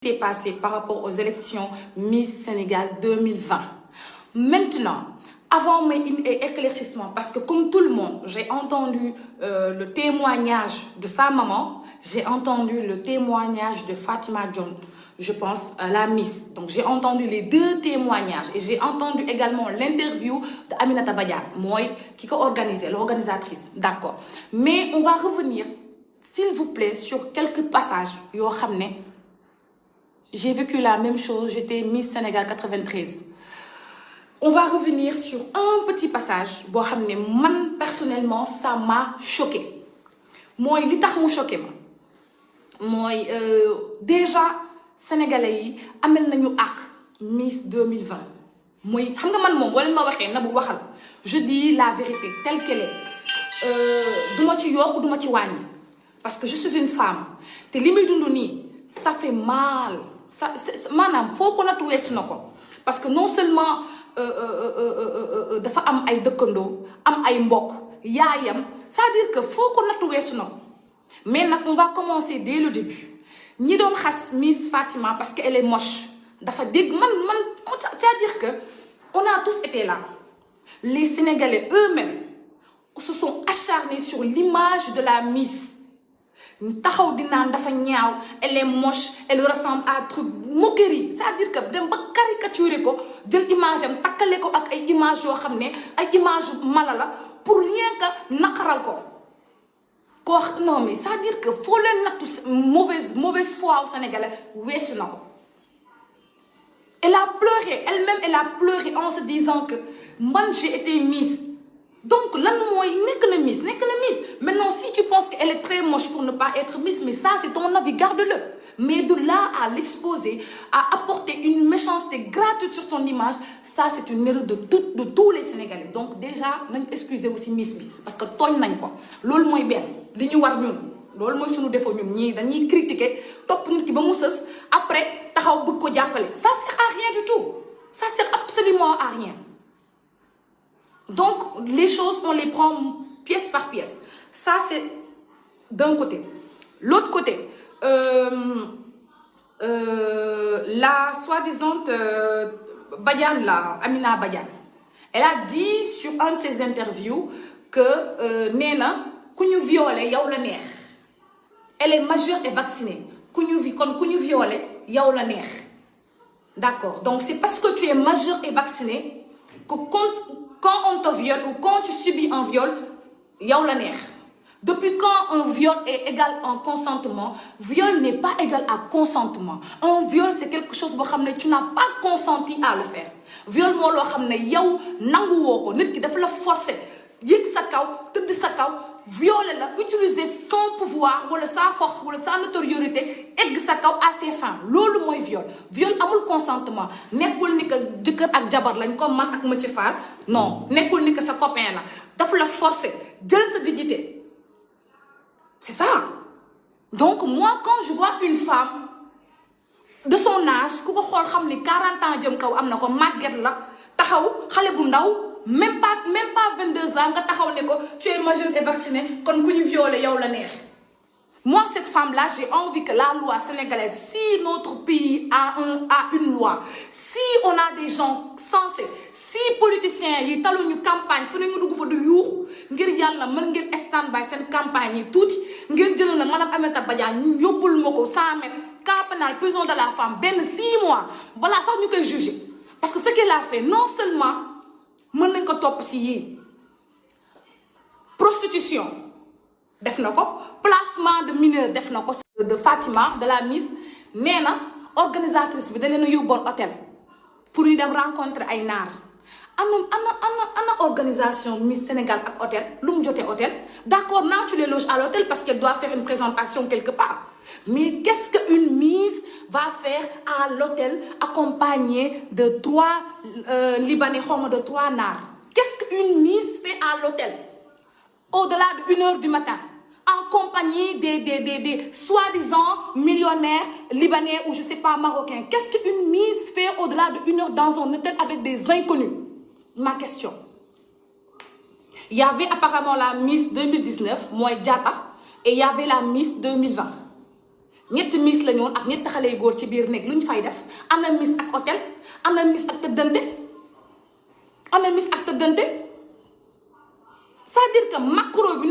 s'est passé par rapport aux élections Miss Sénégal 2020. Maintenant, avant mes éclaircissements, parce que comme tout le monde, j'ai entendu le témoignage de sa maman, j'ai entendu le témoignage de Fatima John, je pense, la Miss. Donc j'ai entendu les deux témoignages et j'ai entendu également l'interview d'Aminata Badiane, moi qui a organisé, l'organisatrice. D'accord. Mais on va revenir, s'il vous plaît, sur quelques passages. Yo xamné, j'ai vécu la même chose, j'étais Miss Sénégal 93. On va revenir sur un petit passage. Bo xamné, man personnellement, ça m'a choqué. Moi, li tax mu choqué ma. Moi, déjà, Sénégalais yi amel nañu ak Miss 2020. Moi, xam nga man mom, wala ma waxé na bu waxal. Je dis la vérité telle qu'elle est. Duma ci yok, duma ci wañi. Parce que je suis une femme. Te li muy dund nii, ça fait mal. Ça, maanaam foo ko natu weesu na ko. Parce que non seulement dafa am ay dëkkandoo, am ay mbokk, yaayam, c'est-à-dire que foo ko natu weesu na ko. Mais nag on va commencer dès le début. Ñi doon xas Miss Fatima parce qu'elle est moche. Dafa dégg c'est-à-dire que on a tous été là. Les Sénégalais eux-mêmes se sont acharnés sur l'image de la Miss. Taxaw di naan dafa ñaaw, elle est moche, elle ressemble à truc moquerie, c'est-à-dire que dem ba caricaturer ko jël image am takkale ko ak ay image yoo xam ne ay image mala la pour rien que naqaral ko. Ko wax non mais c'est-à-dire que foo leen nattu mauvaise foi au Sénégalais weesu na ko. Elle a pleuré, elle-même elle a pleuré en se disant que man j'ai été Miss. Donc, là, n'est que le Miss. Maintenant, si tu penses qu'elle est très moche pour ne pas être Miss, mais ça, c'est ton avis, garde-le. Mais de là à l'exposer, à apporter une méchanceté gratuite sur son image, ça, c'est une erreur de tous les Sénégalais. Donc, déjà, excusez aussi Miss bi. Parce que toi, n'a pas. L'ol moi bien. L'ignou war ñun. L'ol moi sunu défaut ñun. Ñi dañuy critiquer. Top nit ki ba mu seuss. Après, taxaw bëgg ko jappalé. Ça sert à rien du tout. Ça sert absolument à rien. Donc, les choses, on les prend pièce par pièce. Ça, c'est d'un côté. L'autre côté, la soi-disant Badiane, là, Amina Badiane, elle a dit sur un de ses interviews que Nena, quand nous violons, yaw la neex. Elle est majeure et vaccinée. Quand nous violons, yaw la neex. D'accord. Donc, c'est parce que tu es majeure et vaccinée que quand on te viole ou quand tu subis un viol, yaw la neex. Depuis quand un viol est égal à un consentement, viol n'est pas égal à consentement. Un viol, c'est quelque chose que tu n'as pas consenti à le faire. Viol, moi, je yaw nangu woko, nit ki dafa la forcer, yek sa kaw, teud sa kaw, violer la, utiliser son pouvoir, ou sa force, ou sa notoriété, egg sa kaw à ses fins. Lolu moy viol. Viol amul consentement. Nekul ni que jëkkër ak jabar lañ comme man ak monsieur Fall. Non, nekul ni que sa copain la. Dafa la forcer, jël sa dignité. C'est ça. Donc moi quand je vois une femme de son âge, ku ko xol xamni 40 ans jëm kaw amna ko màgget la, taxaw xalé bu ndaw, même pas 22 ans nga taxaw ne ko tu es majeur et vacciné kon ku ñu violé yow la neex. Moi cette femme là, j'ai envie que la loi sénégalaise, si notre pays a une loi, si on a des gens sensés, si politiciens yi taluñu campagne fu ñu dugg fa du yuux ngir yalla mën ngeen stand by sen campagne yi touti ngeen jël na madame Aminata Badiane ñu yobul mako 100 mètres camp pénal prison de la femme ben 6 mois voilà sax ñu koy juger parce que ce qu'elle a fait non seulement mën nañ ko top ci yi prostitution def nako placement de mineurs def nako de Fatima de la Miss néna organisatrice bi da leena yobon hôtel pour ñu dem rencontrer ay nar. Ana organisation Miss Sénégal ak hôtel, lu joté hôtel. D'accord, non, tu les loges à l'hôtel parce qu'elle doit faire une présentation quelque part. Mais qu'est-ce qu'une Miss va faire à l'hôtel accompagnée de 3 Libanais, de 3 nars? Qu'est-ce qu'une Miss fait à l'hôtel au-delà de 1h du matin en compagnie des soi-disant millionnaires libanais ou je sais pas marocains? Qu'est-ce qu'une Miss fait au-delà de 1 heure dans un hôtel avec des inconnus? Ma question. Il y avait apparemment la Miss 2019, moi Diata, et il y avait la Miss 2020. ñetti miss la ñoon ak ñetti xale yu góor ci biir néeg lu ñu fay def am na miss ak hôtel am na miss ak tëddante c'est-à-dire que macro bi